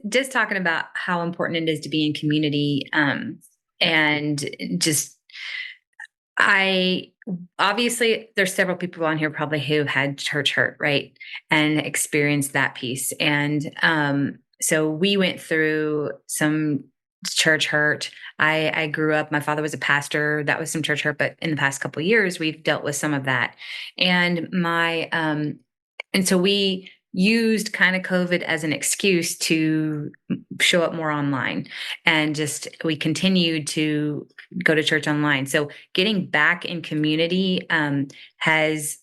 just talking about how important it is to be in community, and just I obviously there's several people on here probably who had church hurt, right? And experienced that piece. And so we went through some church hurt. I grew up, my father was a pastor. That was some church hurt, but in the past couple of years, we've dealt with some of that. And and so we used kind of COVID as an excuse to show up more online. And just we continued to go to church online. So getting back in community has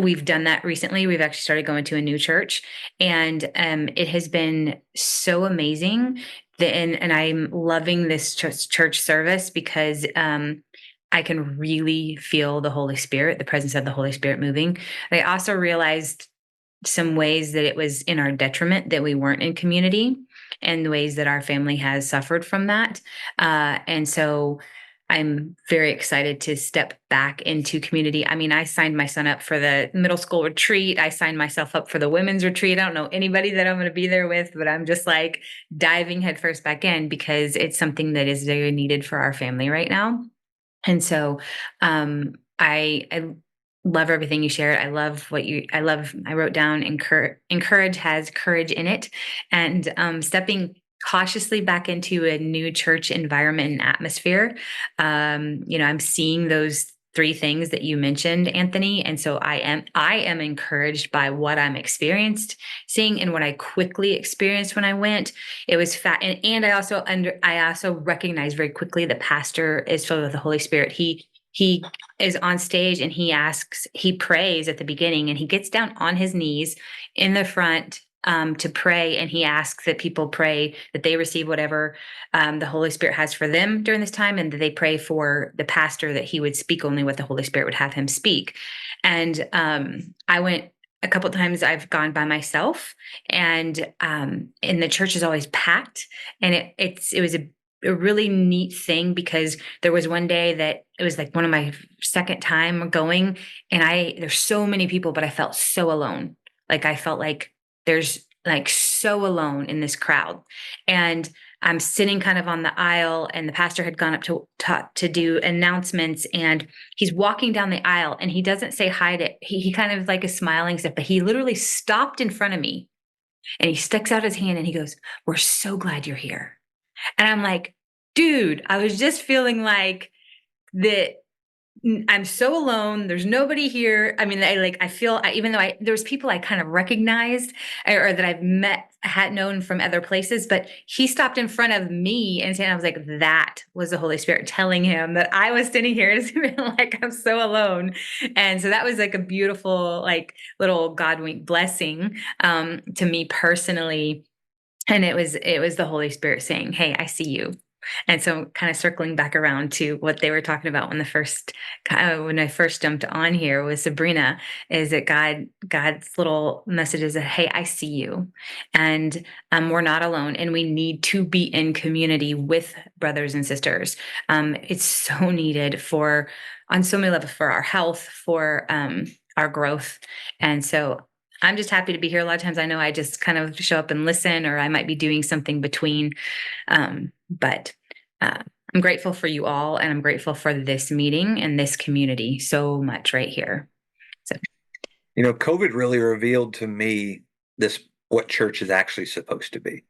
we've done that recently. We've actually started going to a new church, and it has been so amazing. And I'm loving this church service because I can really feel the Holy Spirit, the presence of the Holy Spirit moving. I also realized some ways that it was in our detriment that we weren't in community, and the ways that our family has suffered from that. And so I'm very excited to step back into community. I mean, I signed my son up for the middle school retreat. I signed myself up for the women's retreat. I don't know anybody that I'm going to be there with, but I'm just like diving headfirst back in because it's something that is very needed for our family right now. And so I love everything you shared. I wrote down encourage has courage in it, and stepping cautiously back into a new church environment and atmosphere. I'm seeing those three things that you mentioned, Anthony. And so I am encouraged by what I'm experienced seeing and what I quickly experienced when I went. It was fat. And I also recognized very quickly that pastor is filled with the Holy Spirit. He is on stage and he prays at the beginning, and he gets down on his knees in the front to pray. And he asks that people pray that they receive whatever the Holy Spirit has for them during this time, and that they pray for the pastor that he would speak only what the Holy Spirit would have him speak. And I went a couple of times. I've gone by myself, and the church is always packed. And it was a really neat thing, because there was one day that it was like one of my second time going, and there's so many people, but I felt so alone. Like I felt like there's like so alone in this crowd. And I'm sitting kind of on the aisle, and the pastor had gone up to do announcements, and he's walking down the aisle, and he doesn't say hi to, he kind of like is smiling stuff, but he literally stopped in front of me, and he sticks out his hand and he goes, "We're so glad you're here." And I'm like, dude, I was just feeling like that I'm so alone. There's nobody here. I mean, I feel, even though there was people I kind of recognized, or that I've had known from other places, but he stopped in front of me and I was like, that was the Holy Spirit telling him that I was standing here and like, I'm so alone. And so that was like a beautiful, like little God wink blessing to me personally. And it was the Holy Spirit saying, "Hey, I see you." And so kind of circling back around to what they were talking about when I first jumped on here with Sabrina, is that God's little message is that, "Hey, I see you." And we're not alone, and we need to be in community with brothers and sisters. It's so needed on so many levels, for our health, for our growth. And so I'm just happy to be here. A lot of times I know I just kind of show up and listen, or I might be doing something between. But I'm grateful for you all, and I'm grateful for this meeting and this community so much right here. So, COVID really revealed to me what church is actually supposed to be.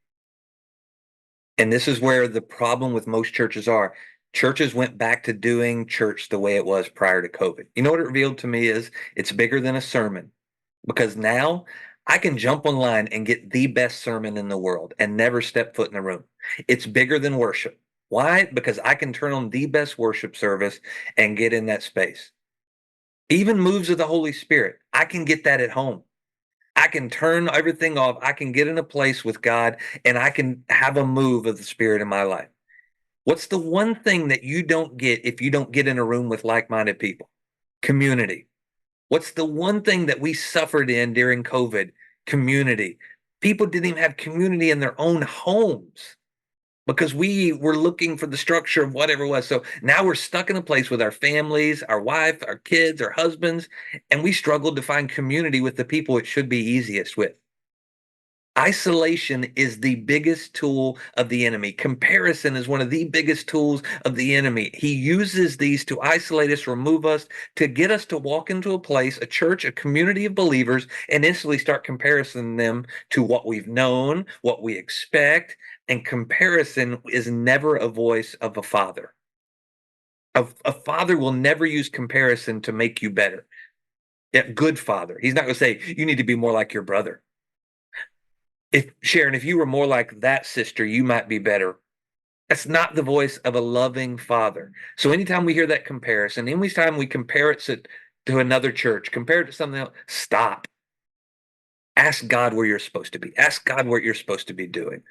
And this is where the problem with most churches are. Churches went back to doing church the way it was prior to COVID. You know what it revealed to me is it's bigger than a sermon, because now I can jump online and get the best sermon in the world and never step foot in the room. It's bigger than worship. Why? Because I can turn on the best worship service and get in that space. Even moves of the Holy Spirit, I can get that at home. I can turn everything off. I can get in a place with God, and I can have a move of the Spirit in my life. What's the one thing that you don't get if you don't get in a room with like-minded people? Community. What's the one thing that we suffered in during COVID? Community. People didn't even have community in their own homes because we were looking for the structure of whatever it was. So now we're stuck in a place with our families, our wife, our kids, our husbands, and we struggled to find community with the people it should be easiest with. Isolation is the biggest tool of the enemy. Comparison is one of the biggest tools of the enemy. He uses these to isolate us, remove us, to get us to walk into a place, a church, a community of believers, and instantly start comparing them to what we've known, what we expect. And comparison is never a voice of a father. A father will never use comparison to make you better. A good father. He's not going to say, you need to be more like your brother. If Sharon, if you were more like that sister, you might be better. That's not the voice of a loving father. So anytime we hear that comparison, anytime we compare it to another church, compare it to something else, stop. Ask God where you're supposed to be. Ask God what you're supposed to be doing.